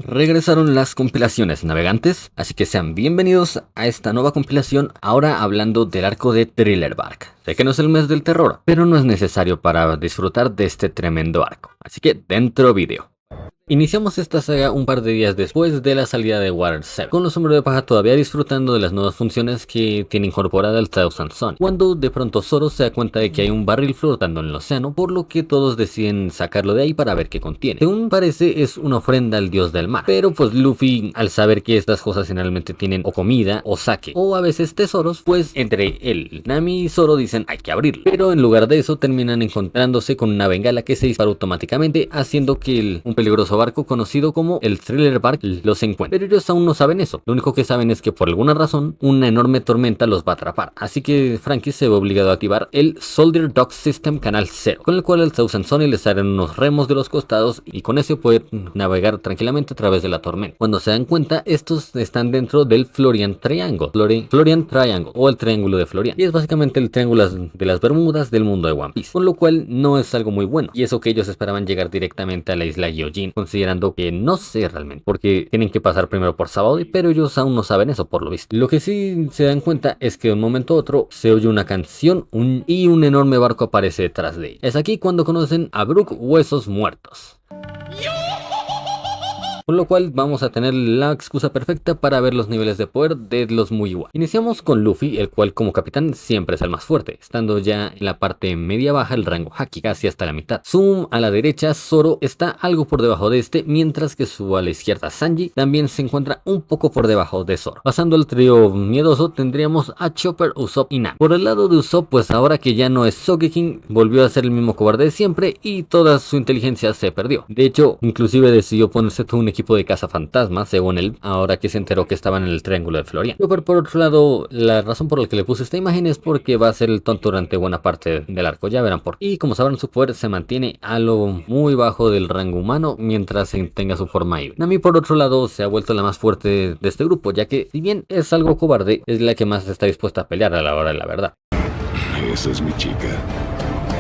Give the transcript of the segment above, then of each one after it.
Regresaron las compilaciones navegantes, así que sean bienvenidos a esta nueva compilación, ahora hablando del arco de Thriller Bark. Sé que no es el mes del terror, pero no es necesario para disfrutar de este tremendo arco, así que dentro vídeo. Iniciamos esta saga un par de días después de la salida de Water 7, con los hombres de paja todavía disfrutando de las nuevas funciones que tiene incorporada el Thousand Sun, cuando de pronto Zoro se da cuenta de que hay un barril flotando en el océano, por lo que todos deciden sacarlo de ahí para ver qué contiene. Según parece es una ofrenda al dios del mar, pero pues Luffy, al saber que estas cosas generalmente tienen o comida o sake, o a veces tesoros, pues entre él, Nami y Zoro dicen hay que abrirlo, pero en lugar de eso terminan encontrándose con una bengala que se dispara automáticamente, haciendo que un peligroso barco conocido como el Thriller Bark los encuentre. Pero ellos aún no saben eso, lo único que saben es que por alguna razón una enorme tormenta los va a atrapar, así que Franky se ve obligado a activar el Soldier Dock System Canal 0, con el cual el Thousand Sunny les salen unos remos de los costados y con ese puede navegar tranquilamente a través de la tormenta. Cuando se dan cuenta, estos están dentro del Florian Triangle, Florian Triangle o el Triángulo de Florian, y es básicamente el triángulo de las Bermudas del mundo de One Piece, con lo cual no es algo muy bueno, y eso que ellos esperaban llegar directamente a la isla Gyojin, considerando que no sé realmente, porque tienen que pasar primero por Sabaody, pero ellos aún no saben eso por lo visto. Lo que sí se dan cuenta es que de un momento a otro se oye una canción y un enorme barco aparece detrás de ellos. Es aquí cuando conocen a Brook Huesos Muertos. Con lo cual vamos a tener la excusa perfecta para ver los niveles de poder de los Mugiwara. Iniciamos con Luffy, el cual como capitán siempre es el más fuerte, estando ya en la parte media baja el rango Haki, casi hasta la mitad. Zoom a la derecha, Zoro está algo por debajo de este, mientras que su a la izquierda Sanji también se encuentra un poco por debajo de Zoro. Pasando al trío miedoso tendríamos a Chopper, Usopp y Nami. Por el lado de Usopp, pues ahora que ya no es Sogeking, volvió a ser el mismo cobarde de siempre y toda su inteligencia se perdió. De hecho, inclusive decidió ponerse todo un equipo de cazafantasmas, según él, ahora que se enteró que estaban en el Triángulo de Florian. Pero por otro lado, la razón por la que le puse esta imagen es porque va a ser el tonto durante buena parte del arco, ya verán por qué. Y como sabrán, su poder se mantiene a lo muy bajo del rango humano mientras tenga su forma híbrida. Nami por otro lado se ha vuelto la más fuerte de este grupo, ya que si bien es algo cobarde, es la que más está dispuesta a pelear a la hora de la verdad. Esa es mi chica.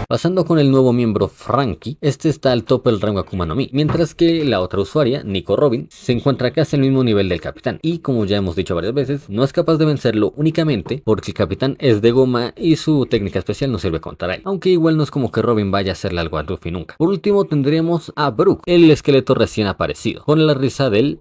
Pasando con el nuevo miembro Franky, este está al tope del rango Akuma no Mi, mientras que la otra usuaria, Nico Robin, se encuentra casi al mismo nivel del capitán, y como ya hemos dicho varias veces, no es capaz de vencerlo únicamente porque el capitán es de goma y su técnica especial no sirve contra él, aunque igual no es como que Robin vaya a hacerle algo a Luffy nunca. Por último tendríamos a Brook, el esqueleto recién aparecido, con la risa del...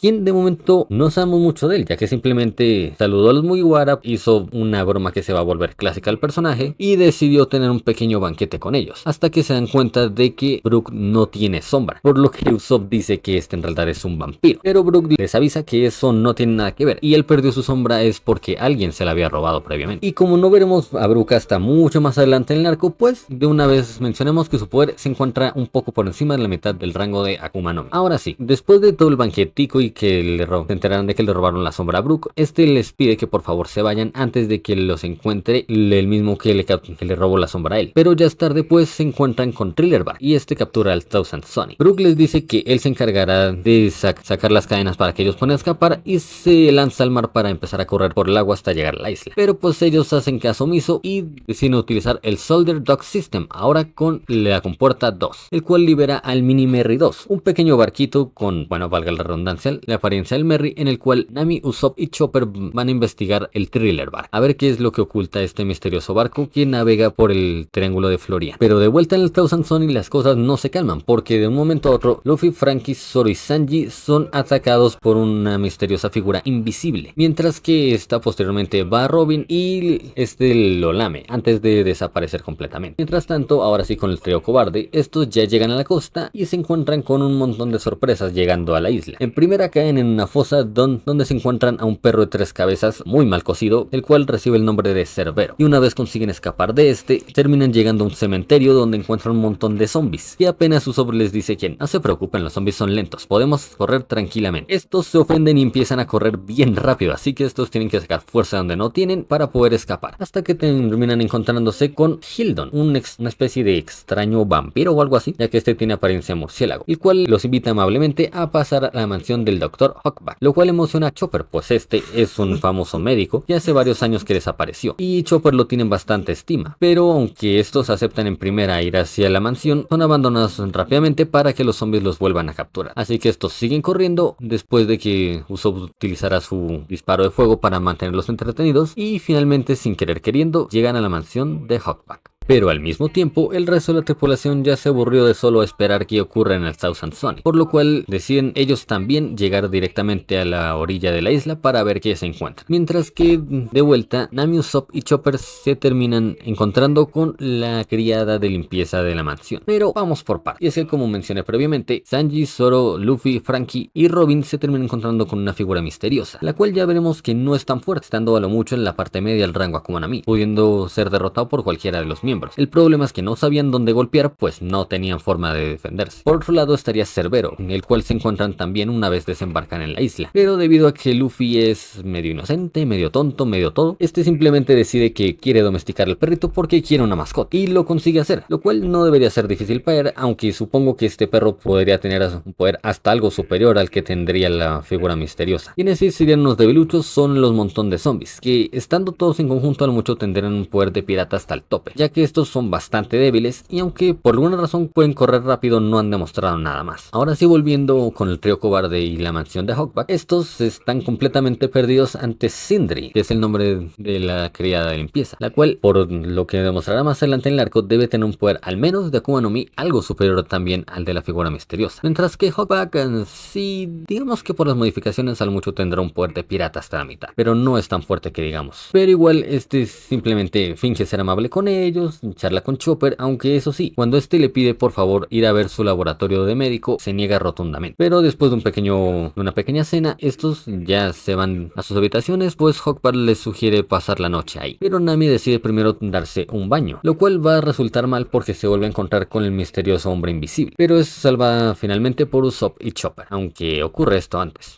quien de momento no sabemos mucho de él, ya que simplemente saludó a los Mugiwara, hizo una broma que se va a volver clásica al personaje y decidió tener un pequeño banquete con ellos, hasta que se dan cuenta de que Brook no tiene sombra, por lo que Usopp dice que este en realidad es un vampiro, pero Brook les avisa que eso no tiene nada que ver y él perdió su sombra es porque alguien se la había robado previamente. Y como no veremos a Brook hasta mucho más adelante en el arco, pues de una vez mencionemos que su poder se encuentra un poco por encima de la mitad del rango de Akuma no Mi. Ahora sí, después de todo el banquetico y que se enterarán de que le robaron la sombra a Brook, este les pide que por favor se vayan antes de que los encuentre el mismo que le robó la sombra a él. Pero ya es tarde, pues se encuentran con Thriller Bark y este captura al Thousand Sunny. Brook les dice que él se encargará de sacar las cadenas para que ellos puedan escapar y se lanza al mar para empezar a correr por el agua hasta llegar a la isla. Pero pues ellos hacen caso omiso y deciden utilizar el Soldier Dock System, ahora con la compuerta 2, el cual libera al Mini Merry 2, un pequeño barquito con, bueno, valga la redundancia, la apariencia del Merry, en el cual Nami, Usopp y Chopper van a investigar el Thriller Bark, a ver qué es lo que oculta este misterioso barco que navega por el Triángulo de Florian. Pero de vuelta en el Thousand Sunny las cosas no se calman, porque de un momento a otro Luffy, Franky, Zoro y Sanji son atacados por una misteriosa figura invisible, mientras que esta posteriormente va a Robin y este lo lame antes de desaparecer completamente. Mientras tanto, ahora sí con el trío cobarde, estos ya llegan a la costa y se encuentran con un montón de sorpresas llegando a la isla. En primera caen en una fosa donde se encuentran a un perro de 3 cabezas muy mal cocido, el cual recibe el nombre de Cerbero, y una vez consiguen escapar de este, terminan llegando a un cementerio donde encuentran un montón de zombies, y apenas Usopp les dice que no se preocupen, los zombies son lentos, podemos correr tranquilamente. Estos se ofenden y empiezan a correr bien rápido, así que estos tienen que sacar fuerza donde no tienen para poder escapar, hasta que terminan encontrándose con Hildon, una especie de extraño vampiro o algo así, ya que este tiene apariencia murciélago, el cual los invita amablemente a pasar a la mansión del del Dr. Hawkback, lo cual emociona a Chopper, pues este es un famoso médico y hace varios años que desapareció, y Chopper lo tiene en bastante estima, pero aunque estos aceptan en primera ir hacia la mansión, son abandonados rápidamente para que los zombies los vuelvan a capturar, así que estos siguen corriendo después de que Usopp utilizará su disparo de fuego para mantenerlos entretenidos, y finalmente, sin querer queriendo, llegan a la mansión de Hawkback. Pero al mismo tiempo, el resto de la tripulación ya se aburrió de solo esperar que ocurra en el Thousand Sunny, por lo cual deciden ellos también llegar directamente a la orilla de la isla para ver qué se encuentra. Mientras que de vuelta, Nami, Usopp y Chopper se terminan encontrando con la criada de limpieza de la mansión. Pero vamos por partes. Y es que, como mencioné previamente, Sanji, Zoro, Luffy, Franky y Robin se terminan encontrando con una figura misteriosa, la cual ya veremos que no es tan fuerte, estando a lo mucho en la parte media del rango Akuma no Mi, pudiendo ser derrotado por cualquiera de los miembros. El problema es que no sabían dónde golpear, pues no tenían forma de defenderse. Por otro lado estaría Cerbero, en el cual se encuentran también una vez desembarcan en la isla, pero debido a que Luffy es medio inocente, medio tonto, medio todo, este simplemente decide que quiere domesticar al perrito porque quiere una mascota, y lo consigue hacer, lo cual no debería ser difícil para él, aunque supongo que este perro podría tener un poder hasta algo superior al que tendría la figura misteriosa. Quienes sí serían unos debiluchos son los montón de zombies, que estando todos en conjunto a lo mucho tendrán un poder de pirata hasta el tope, ya que estos son bastante débiles y aunque por alguna razón pueden correr rápido, no han demostrado nada más. Ahora sí, volviendo con el trío cobarde y la mansión de Hawkback, estos están completamente perdidos ante Sindri, que es el nombre de la criada de limpieza, la cual, por lo que demostrará más adelante en el arco, debe tener un poder al menos de Akuma no Mi algo superior también al de la figura misteriosa, mientras que Hawkback sí, digamos que por las modificaciones al mucho tendrá un poder de pirata hasta la mitad, pero no es tan fuerte que digamos. Pero igual este simplemente finge ser amable con ellos, charla con Chopper, aunque eso sí, cuando este le pide por favor ir a ver su laboratorio de médico, se niega rotundamente. Pero después de una pequeña cena, estos ya se van a sus habitaciones, pues Hawkback les sugiere pasar la noche ahí. Pero Nami decide primero darse un baño, lo cual va a resultar mal porque se vuelve a encontrar con el misterioso hombre invisible, pero es salvada finalmente por Usopp y Chopper, aunque ocurre esto antes.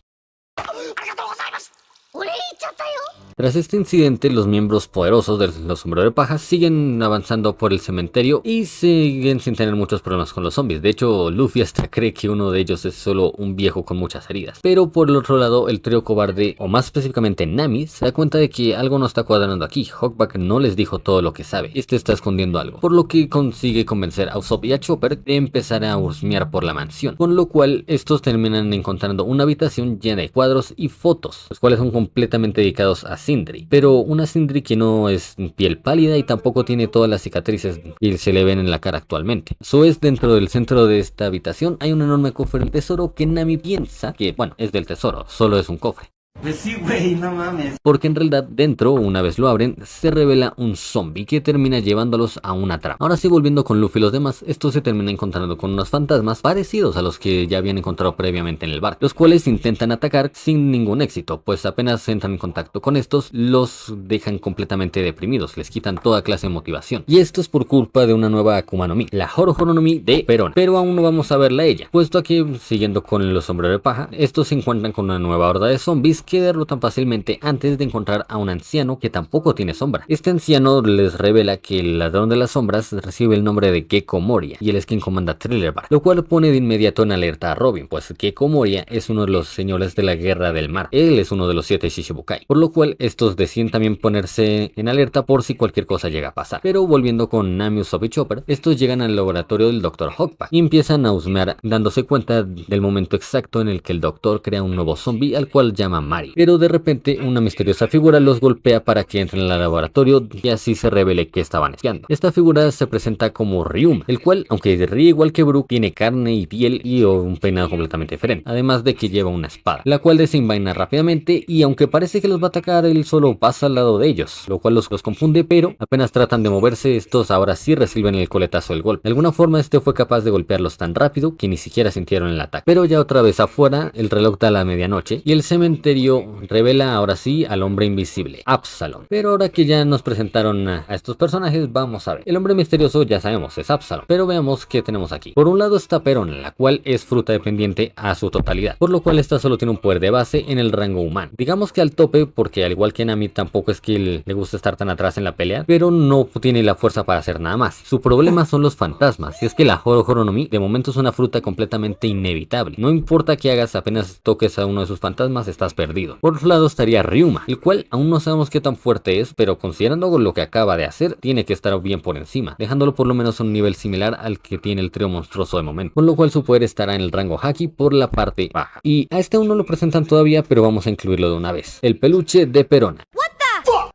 Tras este incidente, los miembros poderosos de los sombreros de paja siguen avanzando por el cementerio y siguen sin tener muchos problemas con los zombies. De hecho, Luffy hasta cree que uno de ellos es solo un viejo con muchas heridas. Pero por el otro lado, el trío cobarde, o más específicamente Nami, se da cuenta de que algo no está cuadrando aquí. Hawkback no les dijo todo lo que sabe, este está escondiendo algo, por lo que consigue convencer a Usopp y a Chopper de empezar a husmear por la mansión, con lo cual estos terminan encontrando una habitación llena de cuadros y fotos, los cuales son completamente dedicados a Sindri, pero una Sindri que no es piel pálida y tampoco tiene todas las cicatrices que se le ven en la cara actualmente. Eso es, dentro del centro de esta habitación hay un enorme cofre del tesoro que Nami piensa que, bueno, es del tesoro, solo es un cofre. Pues sí, güey, no mames. Porque en realidad dentro, una vez lo abren, se revela un zombie que termina llevándolos a una trampa. Ahora sí, volviendo con Luffy y los demás, estos se terminan encontrando con unos fantasmas parecidos a los que ya habían encontrado previamente en el bar, los cuales intentan atacar sin ningún éxito, pues apenas entran en contacto con estos, los dejan completamente deprimidos, les quitan toda clase de motivación. Y esto es por culpa de una nueva Akuma no Mi, la Horo Horo no Mi de Perona. Pero aún no vamos a verla a ella, puesto a que, siguiendo con los sombreros de paja, estos se encuentran con una nueva horda de zombies que derrotan fácilmente antes de encontrar a un anciano que tampoco tiene sombra. Este anciano les revela que el ladrón de las sombras recibe el nombre de Gecko Moria y él es quien comanda Thriller Bark, lo cual pone de inmediato en alerta a Robin, pues Gecko Moria es uno de los señores de la guerra del mar, él es uno de los 7 Shichibukai, por lo cual estos deciden también ponerse en alerta por si cualquier cosa llega a pasar. Pero volviendo con Nami, Usopp y Chopper, estos llegan al laboratorio del Dr. Hawkback y empiezan a husmear, dándose cuenta del momento exacto en el que el doctor crea un nuevo zombie al cual llama Mari. Pero de repente una misteriosa figura los golpea para que entren al laboratorio y así se revele que estaban espiando. Esta figura se presenta como Ryuma, el cual, aunque ríe igual que Brook, tiene carne y piel y un peinado completamente diferente, además de que lleva una espada, la cual desenvaina rápidamente y aunque parece que los va a atacar, él solo pasa al lado de ellos, lo cual los confunde, pero apenas tratan de moverse, estos ahora sí reciben el coletazo del golpe. De alguna forma este fue capaz de golpearlos tan rápido que ni siquiera sintieron el ataque. Pero ya otra vez afuera, el reloj da la medianoche y el cementerio misterio revela ahora sí al hombre invisible, Absalom. Pero ahora que ya nos presentaron a estos personajes, vamos a ver. El hombre misterioso ya sabemos, es Absalom. Pero veamos qué tenemos aquí. Por un lado está Perona, la cual es fruta dependiente a su totalidad, por lo cual esta solo tiene un poder de base en el rango humano. Digamos que al tope, porque al igual que Nami tampoco es que le guste estar tan atrás en la pelea, pero no tiene la fuerza para hacer nada más. Su problema son los fantasmas, y es que la Horo Mi de momento es una fruta completamente inevitable. No importa qué hagas, apenas toques a uno de sus fantasmas, estás perdido. Por otro lado estaría Ryuma, el cual aún no sabemos qué tan fuerte es, pero considerando lo que acaba de hacer, tiene que estar bien por encima, dejándolo por lo menos a un nivel similar al que tiene el trío monstruoso de momento, con lo cual su poder estará en el rango Haki por la parte baja. Y a este aún no lo presentan todavía, pero vamos a incluirlo de una vez. El peluche de Perona,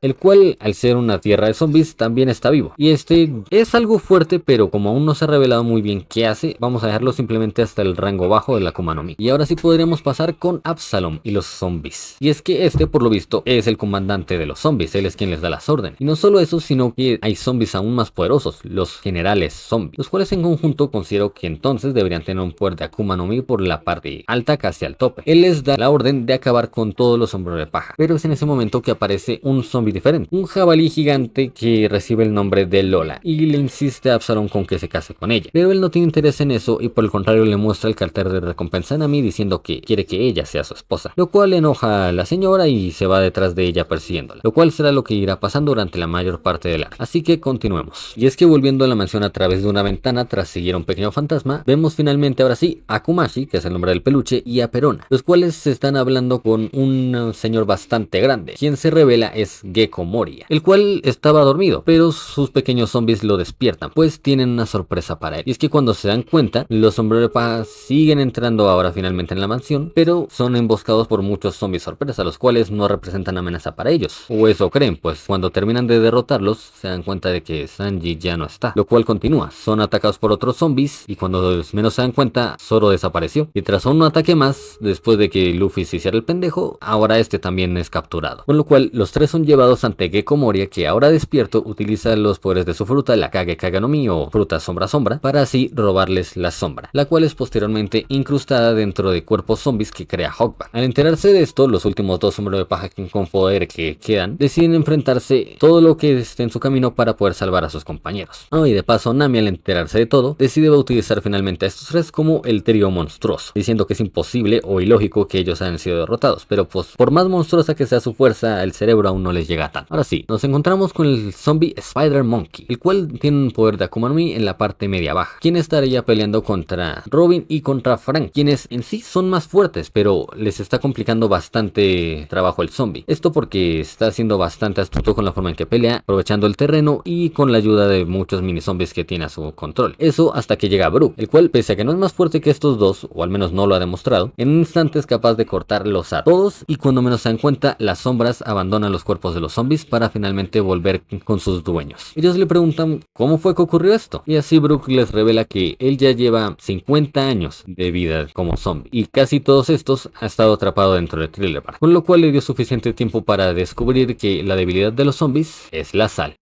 el cual al ser una tierra de zombies también está vivo, y este es algo fuerte, pero como aún no se ha revelado muy bien qué hace, vamos a dejarlo simplemente hasta el rango bajo de la Akuma no Mi. Y ahora sí podríamos pasar con Absalom y los zombies, y es que este por lo visto es el comandante de los zombies, él es quien les da las órdenes, y no solo eso, sino que hay zombies aún más poderosos, los generales zombies, los cuales en conjunto considero que entonces deberían tener un poder de Akuma no Mi por la parte alta casi al tope. Él les da la orden de acabar con todos los hombres de paja, pero es en ese momento que aparece un zombie diferente, un jabalí gigante que recibe el nombre de Lola, y le insiste a Absalom con que se case con ella, pero él no tiene interés en eso y por el contrario le muestra el cartel de recompensa a Nami diciendo que quiere que ella sea su esposa, lo cual enoja a la señora y se va detrás de ella persiguiéndola, lo cual será lo que irá pasando durante la mayor parte del arco. Así que continuemos, y es que volviendo a la mansión a través de una ventana tras seguir a un pequeño fantasma, vemos finalmente ahora sí a Kumashi, que es el nombre del peluche, y a Perona, los cuales se están hablando con un señor bastante grande, quien se revela es Gecko Moria, el cual estaba dormido, pero sus pequeños zombies lo despiertan, pues tienen una sorpresa para él. Y es que cuando se dan cuenta, los sombreros de paja siguen entrando ahora finalmente en la mansión, pero son emboscados por muchos zombies sorpresa, los cuales no representan amenaza para ellos, o eso creen, pues cuando terminan de derrotarlos, se dan cuenta de que Sanji ya no está, lo cual continúa, son atacados por otros zombies, y cuando menos se dan cuenta, Zoro desapareció, y tras un ataque más, después de que Luffy se hiciera el pendejo, ahora este también es capturado, con lo cual los tres son llevados ante Gecko Moria, que ahora despierto utiliza los poderes de su fruta, la Kage Kage no Mi o fruta sombra sombra, para así robarles la sombra, la cual es posteriormente incrustada dentro de cuerpos zombies que crea Hawkman. Al enterarse de esto, los últimos dos sombreros de paja con poder que quedan deciden enfrentarse todo lo que esté en su camino para poder salvar a sus compañeros. Y de paso Nami, al enterarse de todo, decide utilizar finalmente a estos tres como el trío monstruoso, diciendo que es imposible o ilógico que ellos hayan sido derrotados, pero pues por más monstruosa que sea su fuerza, el cerebro aún no les llega tanto. Ahora sí, nos encontramos con el zombie Spider Monkey, el cual tiene un poder de Akuma no Mi en la parte media baja, quien estaría peleando contra Robin y contra Frank, quienes en sí son más fuertes, pero les está complicando bastante trabajo el zombie. Esto porque está siendo bastante astuto con la forma en que pelea, aprovechando el terreno y con la ayuda de muchos mini zombies que tiene a su control. Eso hasta que llega Brook, el cual pese a que no es más fuerte que estos dos, o al menos no lo ha demostrado, en un instante es capaz de cortarlos a todos, y cuando menos se dan cuenta, las sombras abandonan los cuerpos de los zombies para finalmente volver con sus dueños. Ellos le preguntan cómo fue que ocurrió esto, y así Brook les revela que él ya lleva 50 años de vida como zombie, y casi todos estos ha estado atrapado dentro de Thriller Bark, con lo cual le dio suficiente tiempo para descubrir que la debilidad de los zombies es la sal.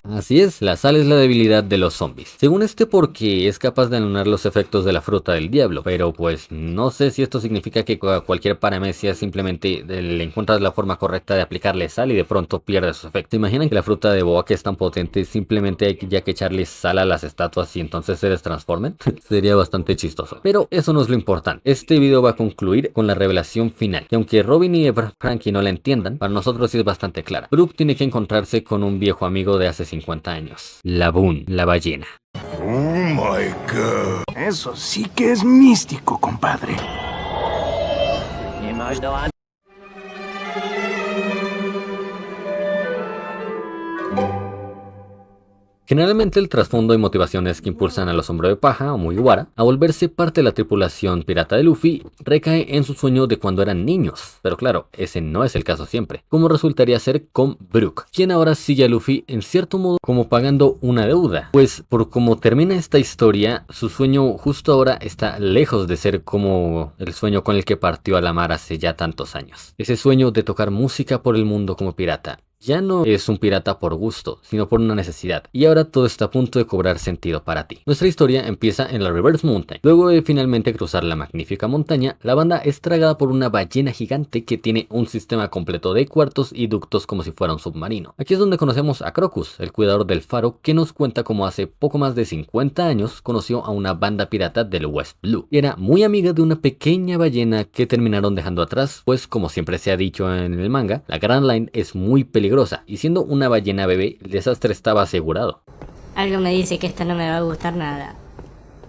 Así es, la sal es la debilidad de los zombies, según este porque es capaz de anular los efectos de la fruta del diablo, pero pues no sé si esto significa que a cualquier paramecia simplemente le encuentras la forma correcta de aplicarle sal y de pronto pierde sus efectos. ¿Se imaginan que la fruta de boa, que es tan potente, simplemente hay ya que echarle sal a las estatuas y entonces se destransformen? Sería bastante chistoso, pero eso no es lo importante. Este video va a concluir con la revelación final, que aunque Robin y Frankie no la entiendan, para nosotros sí es bastante clara. Brook tiene que encontrarse con un viejo amigo de hace 50 años, Laboon, la ballena. Oh my God. Eso sí que es místico, compadre. Generalmente el trasfondo y motivaciones que impulsan a los hombres de paja o Mugiwara a volverse parte de la tripulación pirata de Luffy recae en su sueño de cuando eran niños, pero claro, ese no es el caso siempre, como resultaría ser con Brook, quien ahora sigue a Luffy en cierto modo como pagando una deuda, pues por como termina esta historia, su sueño justo ahora está lejos de ser como el sueño con el que partió a la mar hace ya tantos años, ese sueño de tocar música por el mundo como pirata. ya no es un pirata por gusto, sino por una necesidad, y ahora todo está a punto de cobrar sentido para ti. Nuestra historia empieza en la Reverse Mountain. Luego de finalmente cruzar la magnífica montaña, la banda es tragada por una ballena gigante que tiene un sistema completo de cuartos y ductos como si fuera un submarino. Aquí es donde conocemos a Crocus, el cuidador del faro, que nos cuenta cómo hace poco más de 50 años conoció a una banda pirata del West Blue, y era muy amiga de una pequeña ballena que terminaron dejando atrás, pues como siempre se ha dicho en el manga, la Grand Line es muy peligrosa, y siendo una ballena bebé, el desastre estaba asegurado. Algo me dice que esto no me va a gustar nada.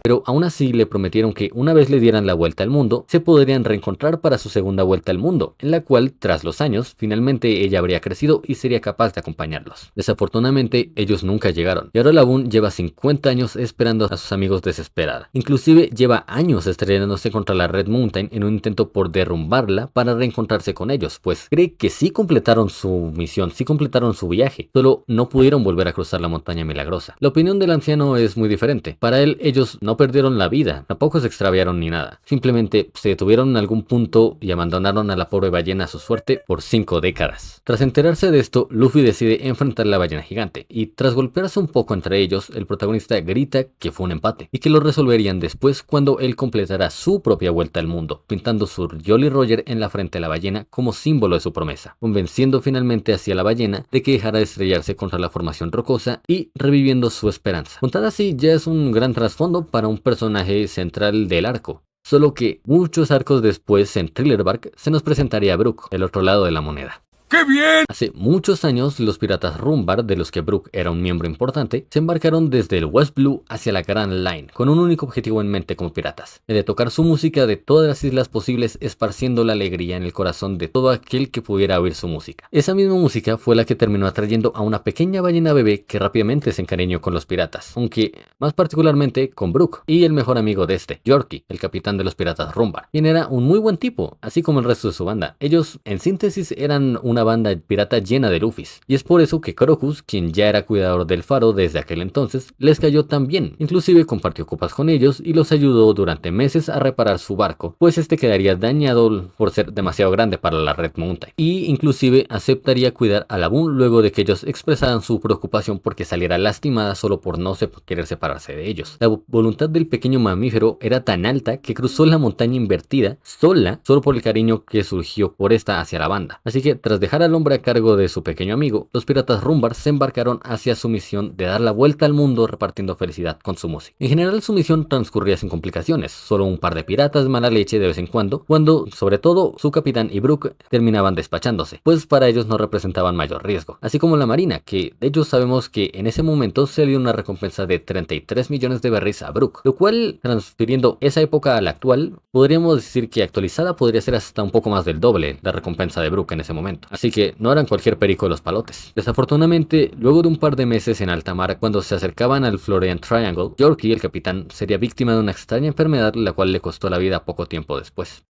Pero aún así le prometieron que una vez le dieran la vuelta al mundo, se podrían reencontrar para su segunda vuelta al mundo, en la cual, tras los años, finalmente ella habría crecido y sería capaz de acompañarlos. Desafortunadamente, ellos nunca llegaron, y ahora Laboon lleva 50 años esperando a sus amigos desesperada. Inclusive lleva años estrellándose contra la Red Mountain en un intento por derrumbarla para reencontrarse con ellos, pues cree que sí completaron su misión, sí completaron su viaje, solo no pudieron volver a cruzar la montaña milagrosa. La opinión del anciano es muy diferente. Para él, ellos no perdieron la vida, tampoco se extraviaron ni nada. Simplemente se detuvieron en algún punto y abandonaron a la pobre ballena a su suerte por 5 décadas. Tras enterarse de esto, Luffy decide enfrentar a la ballena gigante, y tras golpearse un poco entre ellos, el protagonista grita que fue un empate, y que lo resolverían después cuando él completara su propia vuelta al mundo, pintando su Jolly Roger en la frente de la ballena como símbolo de su promesa, convenciendo finalmente hacia la ballena de que dejara de estrellarse contra la formación rocosa y reviviendo su esperanza. Contada así ya es un gran trasfondo para un personaje central del arco, solo que muchos arcos después en Thriller Bark se nos presentaría Brook, el otro lado de la moneda. ¡Qué bien! Hace muchos años, los piratas Rumbar, de los que Brook era un miembro importante, se embarcaron desde el West Blue hacia la Grand Line, con un único objetivo en mente como piratas, el de tocar su música de todas las islas posibles, esparciendo la alegría en el corazón de todo aquel que pudiera oír su música. Esa misma música fue la que terminó atrayendo a una pequeña ballena bebé que rápidamente se encariñó con los piratas, aunque más particularmente con Brook y el mejor amigo de este, Yorkie, el capitán de los piratas Rumbar, quien era un muy buen tipo, así como el resto de su banda. Ellos, en síntesis, eran una banda pirata llena de Luffys, y es por eso que Crocus, quien ya era cuidador del faro desde aquel entonces, les cayó tan bien. Inclusive compartió copas con ellos y los ayudó durante meses a reparar su barco, pues este quedaría dañado por ser demasiado grande para la Red Mountain, y inclusive aceptaría cuidar a Laboon luego de que ellos expresaran su preocupación porque saliera lastimada solo por no querer separarse de ellos. La voluntad del pequeño mamífero era tan alta que cruzó la montaña invertida sola, solo por el cariño que surgió por esta hacia la banda. Así que tras dejar al hombre a cargo de su pequeño amigo, los piratas Rumbar se embarcaron hacia su misión de dar la vuelta al mundo repartiendo felicidad con su música. En general su misión transcurría sin complicaciones, solo un par de piratas de mala leche de vez en cuando, sobre todo su capitán y Brook terminaban despachándose, pues para ellos no representaban mayor riesgo, así como la marina, que de hecho sabemos que en ese momento se le dio una recompensa de 33 millones de berries a Brook, lo cual, transfiriendo esa época a la actual, podríamos decir que actualizada podría ser hasta un poco más del doble la recompensa de Brook en ese momento, así que no eran cualquier perico de los palotes. Desafortunadamente, luego de un par de meses en alta mar, cuando se acercaban al Florian Triangle, Yorkie, el capitán, sería víctima de una extraña enfermedad la cual le costó la vida poco tiempo después.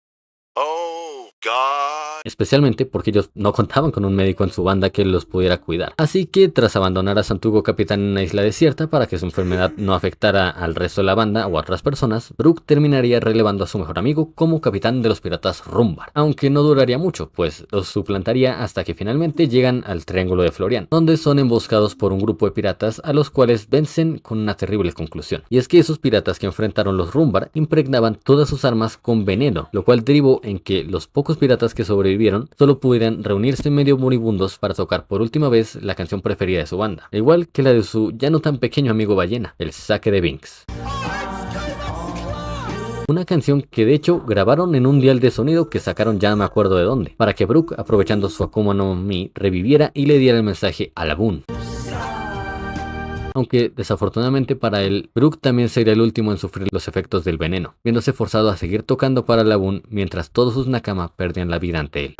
Oh, God. Especialmente porque ellos no contaban con un médico en su banda que los pudiera cuidar. Así que tras abandonar a su antiguo capitán en una isla desierta para que su enfermedad no afectara al resto de la banda o a otras personas, Brook terminaría relevando a su mejor amigo como capitán de los piratas Rumbar, aunque no duraría mucho, pues los suplantaría hasta que finalmente llegan al Triángulo de Florian, donde son emboscados por un grupo de piratas a los cuales vencen con una terrible conclusión. Y es que esos piratas que enfrentaron los Rumbar impregnaban todas sus armas con veneno, lo cual derivó en que los pocos piratas que sobrevivieron solo pudieran reunirse medio moribundos para tocar por última vez la canción preferida de su banda, igual que la de su ya no tan pequeño amigo ballena, el Saque de Binks. Una canción que de hecho grabaron en un dial de sonido que sacaron ya no me acuerdo de dónde, para que Brook, aprovechando su Akuma no Mi, reviviera y le diera el mensaje a Laboon. Aunque desafortunadamente para él, Brook también sería el último en sufrir los efectos del veneno, viéndose forzado a seguir tocando para Laboon mientras todos sus Nakama perdían la vida ante él.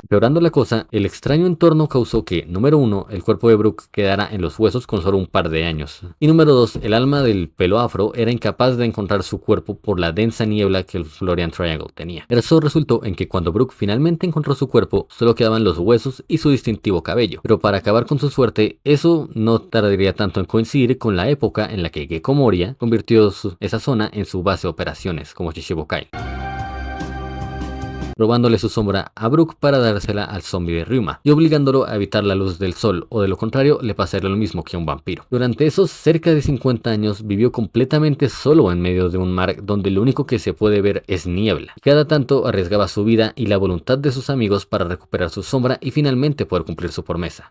Empeorando la cosa, el extraño entorno causó que, número 1, el cuerpo de Brook quedara en los huesos con solo un par de años. Y número 2, el alma del pelo afro era incapaz de encontrar su cuerpo por la densa niebla que el Florian Triangle tenía. Eso resultó en que cuando Brook finalmente encontró su cuerpo, solo quedaban los huesos y su distintivo cabello. Pero para acabar con su suerte, eso no tardaría tanto en coincidir con la época en la que Gekko Moria convirtió esa zona en su base de operaciones, como Shishibukai. robándole su sombra a Brook para dársela al zombie de Ryuma y obligándolo a evitar la luz del sol, o de lo contrario le pasaría lo mismo que a un vampiro. Durante esos cerca de 50 años vivió completamente solo en medio de un mar donde lo único que se puede ver es niebla. Cada tanto arriesgaba su vida y la voluntad de sus amigos para recuperar su sombra y finalmente poder cumplir su promesa.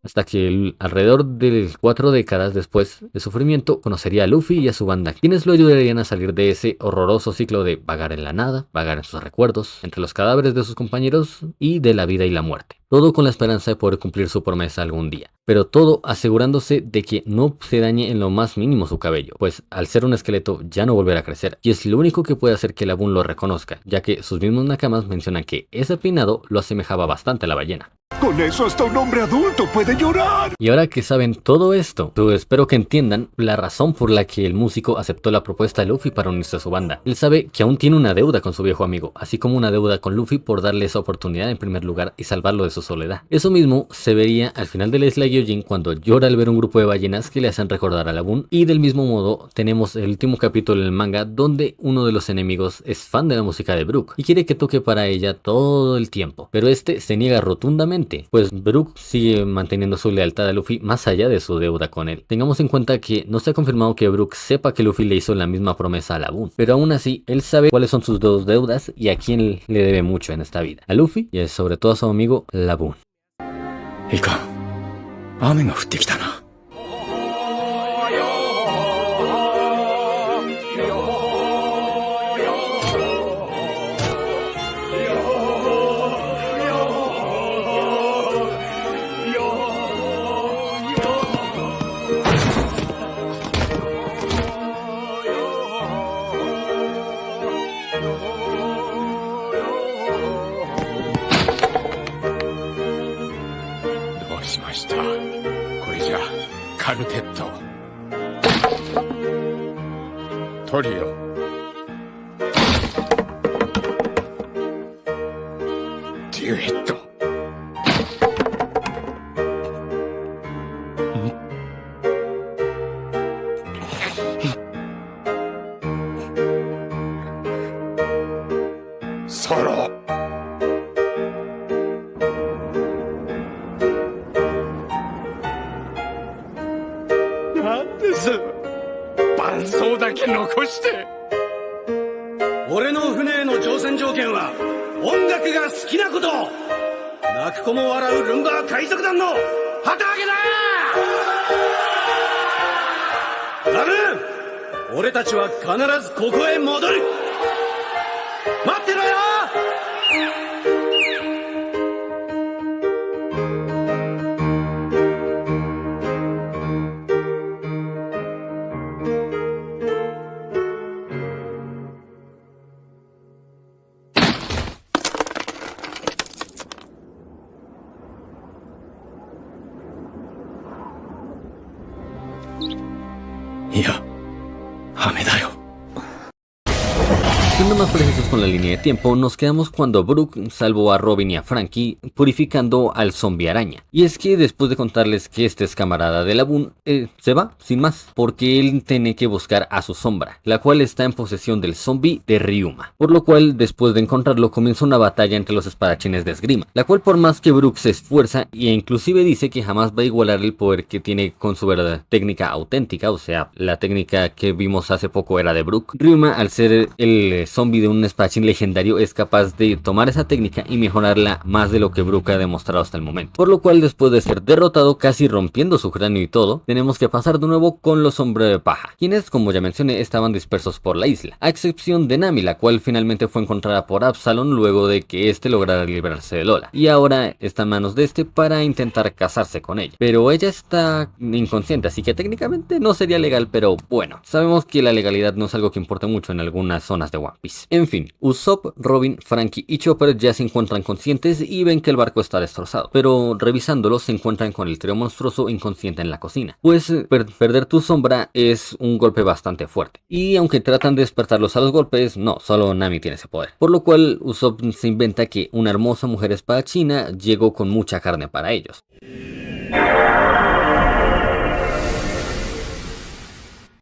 Hasta que alrededor de 4 décadas después de sufrimiento conocería a Luffy y a su banda, quienes lo ayudarían a salir de ese horroroso ciclo de vagar en la nada, vagar en sus recuerdos, entre los cadáveres de sus compañeros y de la vida y la muerte. Todo con la esperanza de poder cumplir su promesa algún día, pero todo asegurándose de que no se dañe en lo más mínimo su cabello, pues al ser un esqueleto ya no volverá a crecer, y es lo único que puede hacer que Laboon lo reconozca, ya que sus mismos nakamas mencionan que ese peinado lo asemejaba bastante a la ballena. Con eso hasta un hombre adulto puede llorar. Y ahora que saben todo esto, pues espero que entiendan la razón por la que el músico aceptó la propuesta de Luffy para unirse a su banda. Él sabe que aún tiene una deuda con su viejo amigo, así como una deuda con Luffy por darle esa oportunidad en primer lugar y salvarlo de su soledad. Eso mismo se vería al final de la isla Gyojin cuando llora al ver un grupo de ballenas que le hacen recordar a Laboon, y del mismo modo tenemos el último capítulo del manga donde uno de los enemigos es fan de la música de Brook y quiere que toque para ella todo el tiempo, pero este se niega rotundamente, pues Brook sigue manteniendo su lealtad a Luffy más allá de su deuda con él. Tengamos en cuenta que no se ha confirmado que Brook sepa que Luffy le hizo la misma promesa a Laboon, pero aún así él sabe cuáles son sus dos deudas y a quién le debe mucho en esta vida: a Luffy y sobre todo a su amigo Laboon. いかん。雨が降ってきたな。どうしました。これじゃカルテット。トリオ。デュエット。ソロ。なんです伴奏だけ残して。俺の船への乗船条件は音楽が好きなこと。泣く子も笑うルンバ海賊団の旗揚げだ。ラブーン、俺たちは必ずここへ戻る。待ってろよ。いや、雨だよ。 Siendo más precisos con la línea de tiempo, nos quedamos cuando Brook salvó a Robin y a Franky purificando al zombie araña. Y es que después de contarles que este es camarada de Laboon, se va, sin más, porque él tiene que buscar a su sombra, la cual está en posesión del zombie de Ryuma. Por lo cual, después de encontrarlo, comienza una batalla entre los espadachines de esgrima, la cual por más que Brook se esfuerza e inclusive dice que jamás va a igualar el poder que tiene con su verdadera técnica auténtica, o sea, la técnica que vimos hace poco era de Brook, Ryuma, al ser el zombie de un espadachín legendario, es capaz de tomar esa técnica y mejorarla más de lo que Brook ha demostrado hasta el momento. Por lo cual, después de ser derrotado, casi rompiendo su cráneo y todo, tenemos que pasar de nuevo con los hombres de paja, quienes, como ya mencioné, estaban dispersos por la isla, a excepción de Nami, la cual finalmente fue encontrada por Absalom luego de que este lograra librarse de Lola, y ahora está en manos de este para intentar casarse con ella. Pero ella está inconsciente, así que técnicamente no sería legal, pero bueno, sabemos que la legalidad no es algo que importe mucho en algunas zonas de One Piece. En fin, Usopp, Robin, Franky y Chopper ya se encuentran conscientes y ven que el barco está destrozado, pero revisándolo se encuentran con el trío monstruoso inconsciente en la cocina, pues perder tu sombra es un golpe bastante fuerte, y aunque tratan de despertarlos a los golpes, no, solo Nami tiene ese poder, por lo cual Usopp se inventa que una hermosa mujer espadachina llegó con mucha carne para ellos.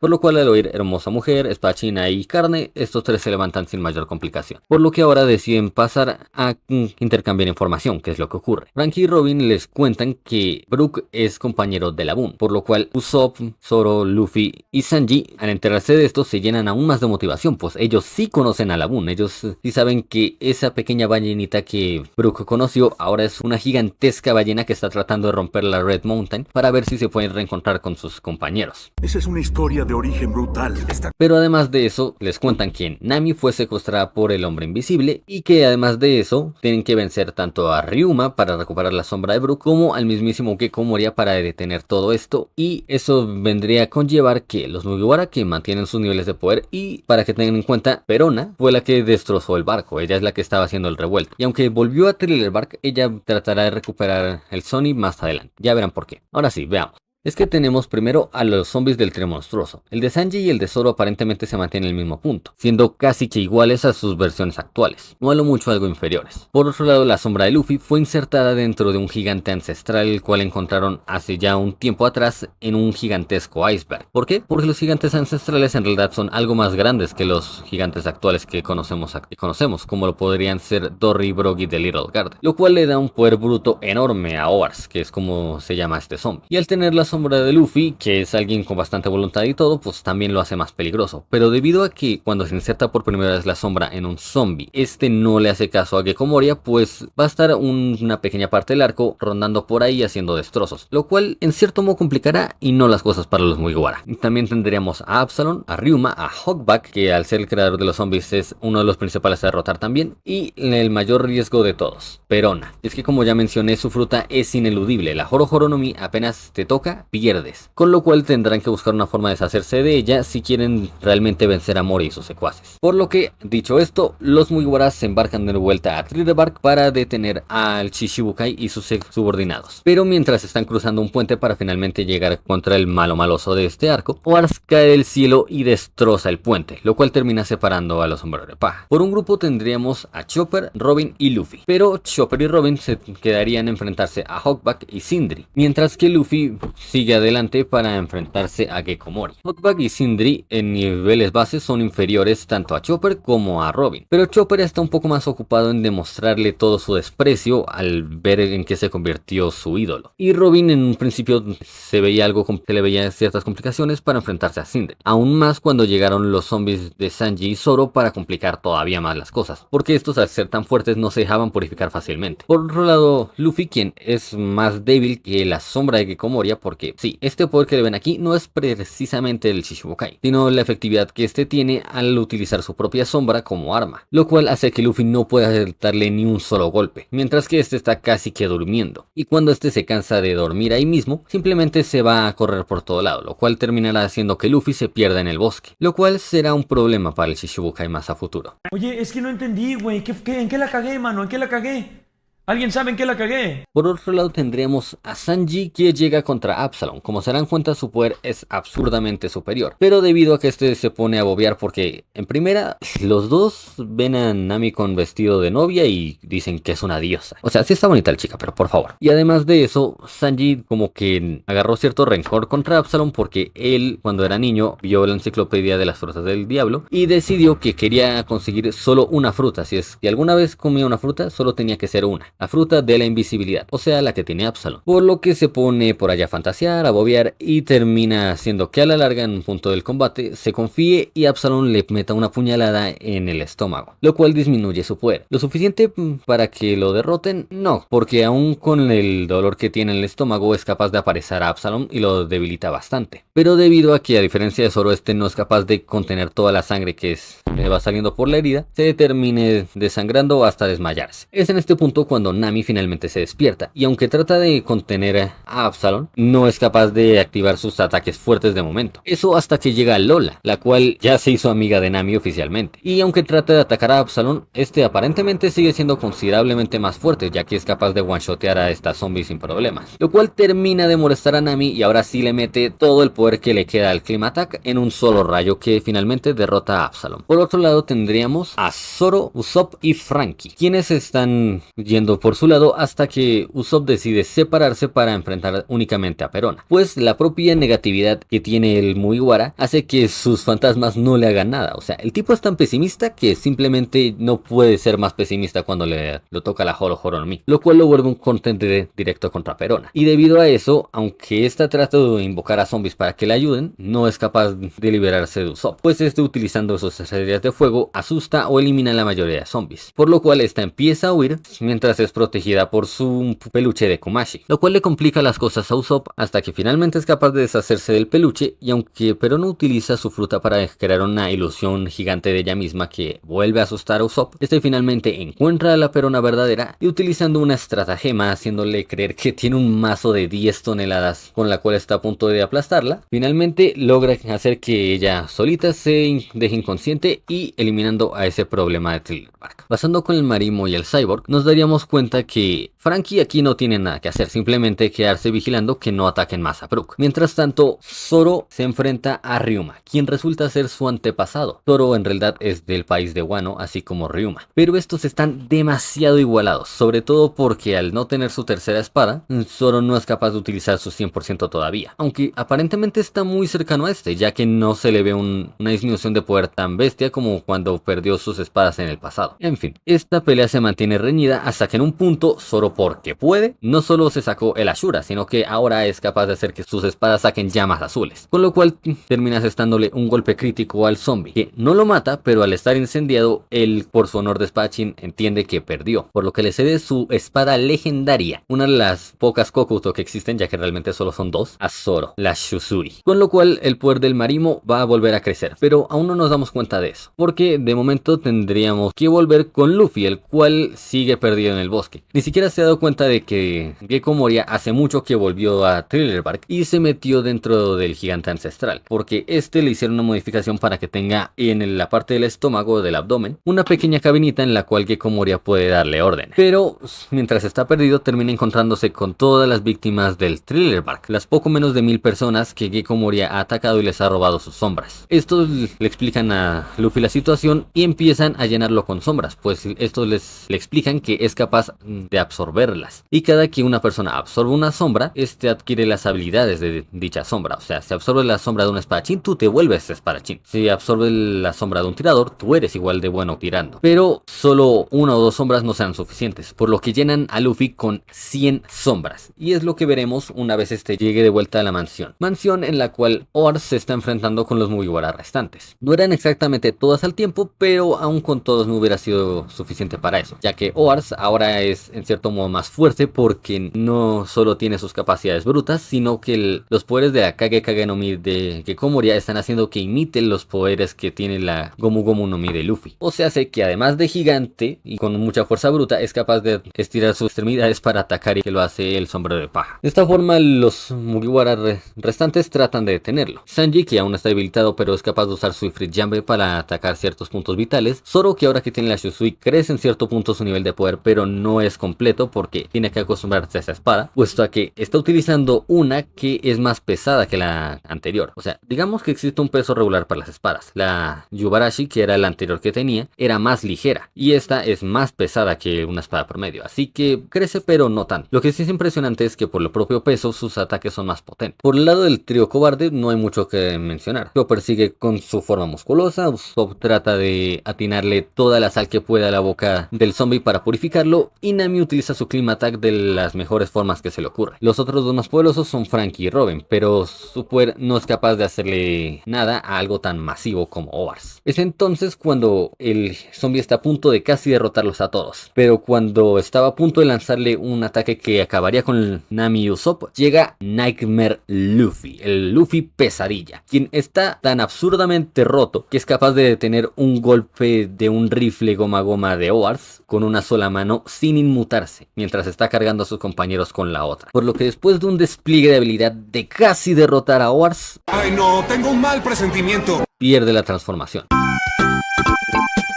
por lo cual al oír hermosa mujer, espadachina y carne, estos tres se levantan sin mayor complicación, por lo que ahora deciden pasar a intercambiar información, que es lo que ocurre. Franky y Robin les cuentan que Brook es compañero de Laboon, por lo cual Usopp, Zoro, Luffy y Sanji, al enterarse de esto, se llenan aún más de motivación, pues ellos sí conocen a Laboon, ellos sí saben que esa pequeña ballenita que Brook conoció ahora es una gigantesca ballena que está tratando de romper la Red Mountain para ver si se pueden reencontrar con sus compañeros. Esa es una historia de origen brutal. Pero además de eso, les cuentan que Nami fue secuestrada por el hombre invisible y que además de eso, tienen que vencer tanto a Ryuma para recuperar la sombra de Brook como al mismísimo Gecko Moria para detener todo esto, y eso vendría a conllevar que los Mugiwara, que mantienen sus niveles de poder, y para que tengan en cuenta, Perona fue la que destrozó el barco, ella es la que estaba haciendo el revuelto, y aunque volvió a Thriller Bark, ella tratará de recuperar el Sony más adelante, ya verán por qué. Ahora sí, veamos. Es que tenemos primero a los zombies del trío monstruoso. El de Sanji y el de Zoro aparentemente se mantienen en el mismo punto, siendo casi que iguales a sus versiones actuales, o a lo mucho algo inferiores. Por otro lado, la sombra de Luffy fue insertada dentro de un gigante ancestral, el cual encontraron hace ya un tiempo atrás en un gigantesco iceberg. ¿Por qué? Porque los gigantes ancestrales en realidad son algo más grandes que los gigantes actuales que conocemos, como lo podrían ser Dory y Broggy de Little Garden, lo cual le da un poder bruto enorme a Oars, que es como se llama este zombie. Y al tener la sombra de Luffy, que es alguien con bastante voluntad y todo, pues también lo hace más peligroso. Pero debido a que cuando se inserta por primera vez la sombra en un zombie, este no le hace caso a Gecko Moria, pues va a estar una pequeña parte del arco rondando por ahí haciendo destrozos, lo cual en cierto modo complicará y no las cosas para los Mugiwara. También tendríamos a Absalom, a Ryuma, a Hawkback, que al ser el creador de los zombies es uno de los principales a derrotar también, y el mayor riesgo de todos, Perona. Es que como ya mencioné, su fruta es ineludible, la Horo Horo no Mi apenas te toca, pierdes, con lo cual tendrán que buscar una forma de deshacerse de ella si quieren realmente vencer a Moria y sus secuaces. Por lo que, dicho esto, los Mugiwara se embarcan de vuelta a Thriller Bark para detener al Shichibukai y sus subordinados. Pero mientras están cruzando un puente para finalmente llegar contra el malo maloso de este arco, Oars cae del cielo y destroza el puente, lo cual termina separando a los sombreros de paja. Por un grupo tendríamos a Chopper, Robin y Luffy, pero Chopper y Robin se quedarían a enfrentarse a Hawkback y Sindri, mientras que Luffy sigue adelante para enfrentarse a Gecko Moria. Hawkback y Sindri en niveles bases son inferiores tanto a Chopper como a Robin, pero Chopper está un poco más ocupado en demostrarle todo su desprecio al ver en qué se convirtió su ídolo, y Robin en un principio se le veía ciertas complicaciones para enfrentarse a Sindri, aún más cuando llegaron los zombies de Sanji y Zoro para complicar todavía más las cosas, porque estos al ser tan fuertes no se dejaban purificar fácilmente. Por otro lado, Luffy, quien es más débil que la sombra de Gecko Moria, porque sí, este poder que le ven aquí no es precisamente el Shichibukai, sino la efectividad que este tiene al utilizar su propia sombra como arma, lo cual hace que Luffy no pueda darle ni un solo golpe, mientras que este está casi que durmiendo, y cuando este se cansa de dormir ahí mismo, simplemente se va a correr por todo lado, lo cual terminará haciendo que Luffy se pierda en el bosque, lo cual será un problema para el Shichibukai más a futuro. Oye, es que no entendí, güey, ¿en qué la cagué, mano? ¿En qué la cagué? ¿Alguien sabe en qué la cagué? Por otro lado tendríamos a Sanji, que llega contra Absalom. Como se darán cuenta, su poder es absurdamente superior, pero debido a que este se pone a bobear porque en primera los dos ven a Nami con vestido de novia y dicen que es una diosa. O sea, sí está bonita la chica, pero por favor. Y además de eso, Sanji como que agarró cierto rencor contra Absalom porque él cuando era niño vio la enciclopedia de las frutas del diablo y decidió que quería conseguir solo una fruta. Si es que alguna vez comía una fruta, solo tenía que ser una. La fruta de la invisibilidad, o sea, la que tiene Absalom. Por lo que se pone por allá a fantasear, a bobear y termina haciendo que a la larga en un punto del combate se confíe y Absalom le meta una puñalada en el estómago, lo cual disminuye su poder. ¿Lo suficiente para que lo derroten? No, porque aún con el dolor que tiene en el estómago es capaz de aparecer a Absalom y lo debilita bastante. Pero debido a que a diferencia de Zoro este no es capaz de contener toda la sangre que le va saliendo por la herida, se termine desangrando hasta desmayarse. Es en este punto cuando Nami finalmente se despierta y aunque trata de contener a Absalom, no es capaz de activar sus ataques fuertes de momento. Eso hasta que llega Lola, la cual ya se hizo amiga de Nami oficialmente. Y aunque trata de atacar a Absalom, este aparentemente sigue siendo considerablemente más fuerte, ya que es capaz de one-shotear a esta zombie sin problemas. Lo cual termina de molestar a Nami y ahora sí le mete todo el poder que le queda al Clima Attack en un solo rayo que finalmente derrota a Absalom. Por otro lado tendríamos a Zoro, Usopp y Franky, quienes están yendo luchando por su lado hasta que Usopp decide separarse para enfrentar únicamente a Perona, pues la propia negatividad que tiene el Mugiwara hace que sus fantasmas no le hagan nada. O sea, el tipo es tan pesimista que simplemente no puede ser más pesimista cuando lo toca la Holo Horo no Mi, lo cual lo vuelve un contender directo contra Perona. Y debido a eso, aunque esta trata de invocar a zombies para que le ayuden, no es capaz de liberarse de Usopp, pues utilizando sus estrellas de fuego asusta o elimina la mayoría de zombies, por lo cual esta empieza a huir mientras es protegida por su peluche de Kumashi, lo cual le complica las cosas a Usopp hasta que finalmente es capaz de deshacerse del peluche. Y aunque Perona utiliza su fruta para crear una ilusión gigante de ella misma que vuelve a asustar a Usopp, este finalmente encuentra a la Perona verdadera y utilizando una estratagema haciéndole creer que tiene un mazo de 10 toneladas con la cual está a punto de aplastarla, finalmente logra hacer que ella solita se deje inconsciente y eliminando a ese problema de Thriller Bark. Pasando con el Marimo y el Cyborg, nos daríamos cuenta que Franky aquí no tiene nada que hacer, simplemente quedarse vigilando que no ataquen más a Brook. Mientras tanto, Zoro se enfrenta a Ryuma, quien resulta ser su antepasado. Zoro en realidad es del país de Wano, así como Ryuma, pero estos están demasiado igualados, sobre todo porque al no tener su tercera espada, Zoro no es capaz de utilizar su 100% todavía, aunque aparentemente está muy cercano a este, ya que no se le ve una disminución de poder tan bestia como cuando perdió sus espadas en el pasado. En fin, esta pelea se mantiene reñida hasta que en un punto Zoro, porque puede, no solo se sacó el Ashura, sino que ahora es capaz de hacer que sus espadas saquen llamas azules, con lo cual termina asestándole un golpe crítico al zombie, que no lo mata, pero al estar incendiado, él por su honor de espadachín entiende que perdió, por lo que le cede su espada legendaria, una de las pocas Kokuto que existen, ya que realmente solo son dos, a Zoro, la Shusui, con lo cual el poder del Marimo va a volver a crecer, pero aún no nos damos cuenta de eso, porque de momento tendríamos que volver con Luffy, el cual sigue perdido en el bosque. Ni siquiera se ha dado cuenta de que Gekko Moria hace mucho que volvió a Thriller Bark y se metió dentro del gigante ancestral, porque le hicieron una modificación para que tenga en la parte del estómago, del abdomen, una pequeña cabinita en la cual Gekko Moria puede darle orden. Pero mientras está perdido termina encontrándose con todas las víctimas del Thriller Bark, las poco menos de 1000 personas que Gekko Moria ha atacado y les ha robado sus sombras. Estos le explican a Luffy la situación y empiezan a llenarlo con sombras, pues estos le explican que es capaz de absorberlas, y cada que una persona absorbe una sombra, adquiere las habilidades de dicha sombra. O sea, si absorbes la sombra de un espadachín, tú te vuelves espadachín. Si absorbes la sombra de un tirador, tú eres igual de bueno tirando. Pero solo una o dos sombras no serán suficientes, por lo que llenan a Luffy con 100 sombras, y es lo que veremos una vez llegue de vuelta a la mansión en la cual Oars se está enfrentando con los Mugiwara restantes. No eran exactamente todas al tiempo, pero aún con todos no hubiera sido suficiente para eso, ya que Oars ahora es en cierto modo más fuerte porque no solo tiene sus capacidades brutas, sino que los poderes de la Kage Kage no Mi de Gekko Moria están haciendo que imite los poderes que tiene la Gomu Gomu no Mi de Luffy. O sea, hace que además de gigante y con mucha fuerza bruta, es capaz de estirar sus extremidades para atacar, y que lo hace el sombrero de paja. De esta forma, los Mugiwara restantes tratan de detenerlo. Sanji, que aún está debilitado pero es capaz de usar su Ifrit Jambe para atacar ciertos puntos vitales. Zoro, que ahora que tiene la Shusui, crece en cierto punto su nivel de poder, pero no es completo porque tiene que acostumbrarse a esa espada, puesto a que está utilizando una que es más pesada que la anterior. O sea, digamos que existe un peso regular para las espadas. La Yubarashi, que era la anterior que tenía, era más ligera, y esta es más pesada que una espada promedio, así que crece pero no tanto. Lo que sí es impresionante es que por lo propio peso sus ataques son más potentes. Por el lado del trío cobarde no hay mucho que mencionar. Chopper sigue con su forma musculosa, Usopp trata de atinarle toda la sal que pueda a la boca del zombie para purificarlo, y Nami utiliza su Clima Attack de las mejores formas que se le ocurre. Los otros dos más poderosos son Franky y Robin, pero su poder no es capaz de hacerle nada a algo tan masivo como Oars. Es entonces cuando el zombie está a punto de casi derrotarlos a todos, pero cuando estaba a punto de lanzarle un ataque que acabaría con Nami y Usopp, llega Nightmare Luffy, el Luffy pesadilla, quien está tan absurdamente roto que es capaz de detener un golpe de un rifle goma goma de Oars con una sola mano sin inmutarse, mientras está cargando a sus compañeros con la otra. Por lo que después de un despliegue de habilidad de casi derrotar a Oars, ¡ay no! Tengo un mal presentimiento. Pierde la transformación.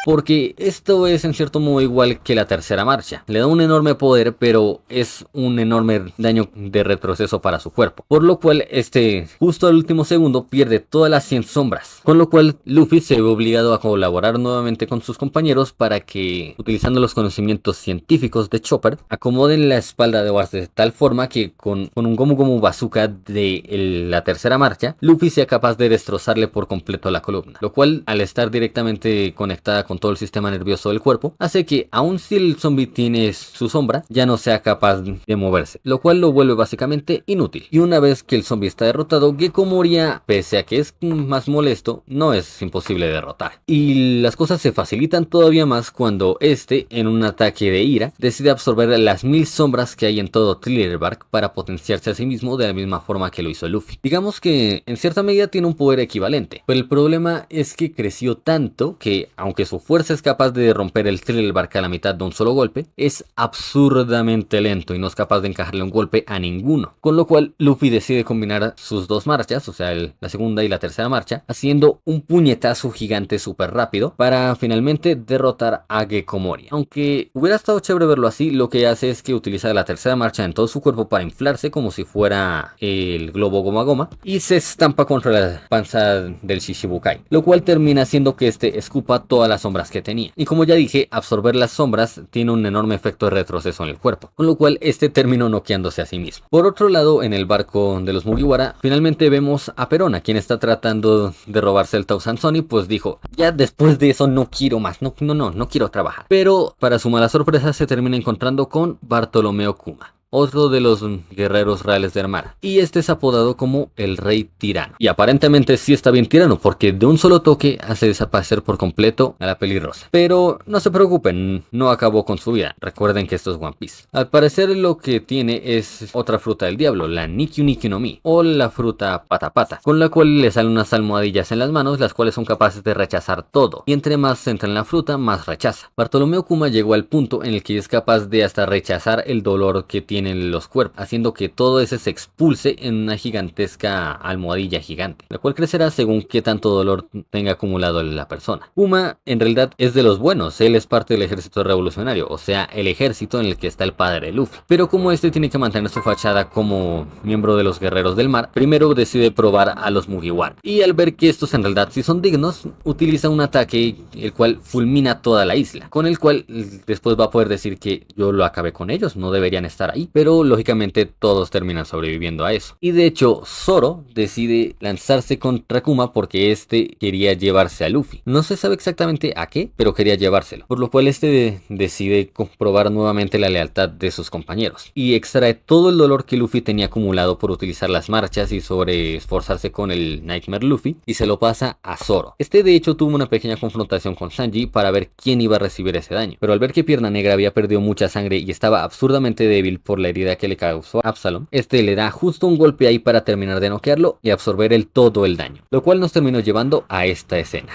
porque esto es en cierto modo igual que la tercera marcha. Le da un enorme poder, pero es un enorme daño de retroceso para su cuerpo, por lo cual justo al último segundo pierde todas las 100 sombras, con lo cual Luffy se ve obligado a colaborar nuevamente con sus compañeros para que, utilizando los conocimientos científicos de Chopper, acomoden la espalda de Wars de tal forma que con un Gomu Gomu Bazooka de la tercera marcha, Luffy sea capaz de destrozarle por completo la columna, lo cual, al estar directamente conectada con todo el sistema nervioso del cuerpo, hace que aun si el zombie tiene su sombra, ya no sea capaz de moverse, lo cual lo vuelve básicamente inútil. Y una vez que el zombie está derrotado, Gekko Moria, pese a que es más molesto, no es imposible derrotar. Y las cosas se facilitan todavía más cuando en un ataque de ira, decide absorber las 1000 sombras que hay en todo Thriller Bark para potenciarse a sí mismo de la misma forma que lo hizo Luffy. Digamos que en cierta medida tiene un poder equivalente, pero el problema es que creció tanto que, aunque su fuerza es capaz de romper el Thriller Bark a la mitad de un solo golpe, es absurdamente lento y no es capaz de encajarle un golpe a ninguno. Con lo cual Luffy decide combinar sus dos marchas, o sea la segunda y la tercera marcha, haciendo un puñetazo gigante súper rápido para finalmente derrotar a Gekko Moria. Aunque hubiera estado chévere verlo así, lo que hace es que utiliza la tercera marcha en todo su cuerpo para inflarse como si fuera el globo Goma Goma y se estampa contra la panza del Shishibukai, lo cual termina haciendo que escupa todas las sombras que tenía. Y como ya dije, absorber las sombras tiene un enorme efecto de retroceso en el cuerpo, con lo cual terminó noqueándose a sí mismo. Por otro lado, en el barco de los Mugiwara, finalmente vemos a Perona, quien está tratando de robarse el Thousand Sun y pues dijo, ya después de eso no quiero más, no quiero trabajar. Pero para su mala sorpresa se termina encontrando con Bartolomeo Kuma, otro de los guerreros reales de Armara, y es apodado como el Rey Tirano. Y aparentemente sí está bien tirano, porque de un solo toque hace desaparecer por completo a la pelirrosa. Pero no se preocupen, no acabó con su vida, recuerden que esto es One Piece. Al parecer lo que tiene es otra fruta del diablo, la Nikyu Nikyu no Mi, o la fruta Pata Pata, con la cual le salen unas almohadillas en las manos, las cuales son capaces de rechazar todo, y entre más entra en la fruta, más rechaza. Bartolomeo Kuma llegó al punto en el que es capaz de hasta rechazar el dolor que tiene en los cuerpos, haciendo que todo ese se expulse en una gigantesca almohadilla gigante, la cual crecerá según qué tanto dolor tenga acumulado la persona. Kuma en realidad es de los buenos, él es parte del ejército revolucionario, o sea, el ejército en el que está el padre de Luffy. Pero como tiene que mantener su fachada como miembro de los guerreros del mar, primero decide probar a los Mugiwara, y al ver que estos en realidad sí son dignos, utiliza un ataque el cual fulmina toda la isla, con el cual después va a poder decir que yo lo acabé con ellos, no deberían estar ahí. Pero lógicamente todos terminan sobreviviendo a eso. Y de hecho Zoro decide lanzarse contra Kuma porque quería llevarse a Luffy. No se sabe exactamente a qué, pero quería llevárselo. Por lo cual decide comprobar nuevamente la lealtad de sus compañeros. Y extrae todo el dolor que Luffy tenía acumulado por utilizar las marchas y sobre esforzarse con el Nightmare Luffy. Y se lo pasa a Zoro. De hecho tuvo una pequeña confrontación con Sanji para ver quién iba a recibir ese daño. Pero al ver que Pierna Negra había perdido mucha sangre y estaba absurdamente débil por la herida que le causó a Absalom, le da justo un golpe ahí para terminar de noquearlo y absorber todo el daño, lo cual nos terminó llevando a esta escena.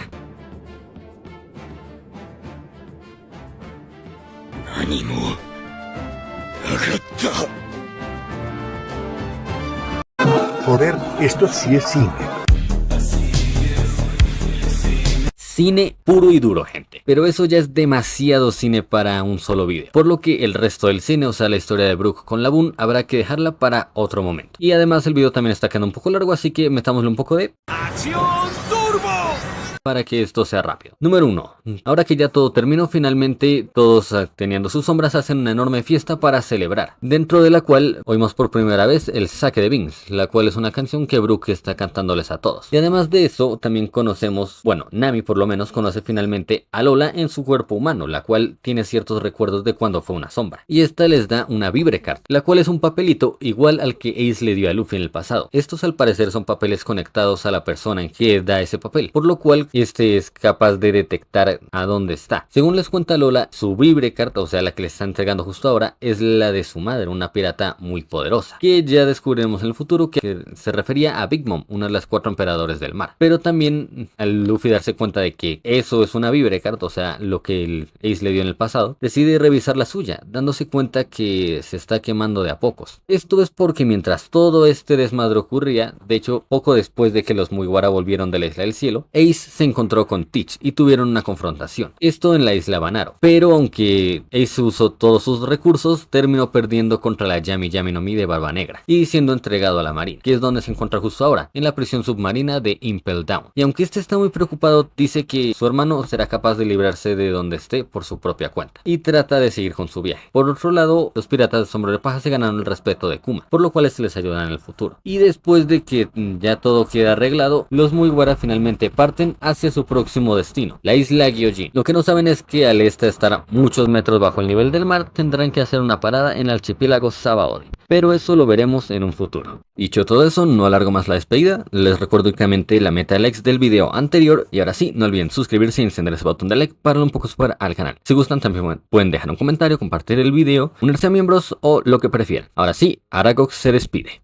Joder, esto sí es cine. Cine puro y duro, gente. Pero eso ya es demasiado cine para un solo video. Por lo que el resto del cine, o sea la historia de Brook con Laboon, habrá que dejarla para otro momento. Y además el video también está quedando un poco largo, así que metámosle un poco de ¡acción turbo! Para que esto sea rápido. Número 1. Ahora que ya todo terminó, finalmente todos teniendo sus sombras hacen una enorme fiesta para celebrar, dentro de la cual oímos por primera vez el saque de Vince, la cual es una canción que Brook está cantándoles a todos. Y además de eso también conocemos, bueno, Nami por lo menos conoce finalmente a Lola en su cuerpo humano, la cual tiene ciertos recuerdos de cuando fue una sombra. Y esta les da una Vibrecard, la cual es un papelito igual al que Ace le dio a Luffy en el pasado. Estos al parecer son papeles conectados a la persona en que da ese papel, por lo cual es capaz de detectar a dónde está. Según les cuenta Lola, su Vibrecard, o sea la que le está entregando justo ahora, es la de su madre, una pirata muy poderosa, que ya descubriremos en el futuro que se refería a Big Mom, una de las 4 emperadores del mar. Pero también al Luffy darse cuenta de que eso es una Vibrecard, o sea lo que el Ace le dio en el pasado, decide revisar la suya, dándose cuenta que se está quemando de a pocos. Esto es porque mientras todo este desmadre ocurría, de hecho poco después de que los Mugiwara volvieron de la Isla del Cielo, Ace se encontró con Teach y tuvieron una confrontación. Esto en la isla Banaro. Pero aunque Ace usó todos sus recursos, terminó perdiendo contra la Yami Yami no Mi de Barba Negra y siendo entregado a la Marina, que es donde se encuentra justo ahora, en la prisión submarina de Impel Down. Y aunque este está muy preocupado, dice que su hermano será capaz de librarse de donde esté por su propia cuenta y trata de seguir con su viaje. Por otro lado, los piratas de Sombrero de Paja se ganaron el respeto de Kuma, por lo cual se les ayuda en el futuro. Y después de que ya todo queda arreglado, los Mugiwara finalmente parten hacia su próximo destino, la isla Gyojin. Lo que no saben es que al estar a muchos metros bajo el nivel del mar, tendrán que hacer una parada en el archipiélago Sabaody. Pero eso lo veremos en un futuro. Dicho todo eso, no alargo más la despedida. Les recuerdo únicamente la meta de likes del video anterior. Y ahora sí, no olviden suscribirse y encender ese botón de like para darle un poco super al canal. Si gustan también pueden dejar un comentario, compartir el video, unirse a miembros o lo que prefieran. Ahora sí, Aragog se despide.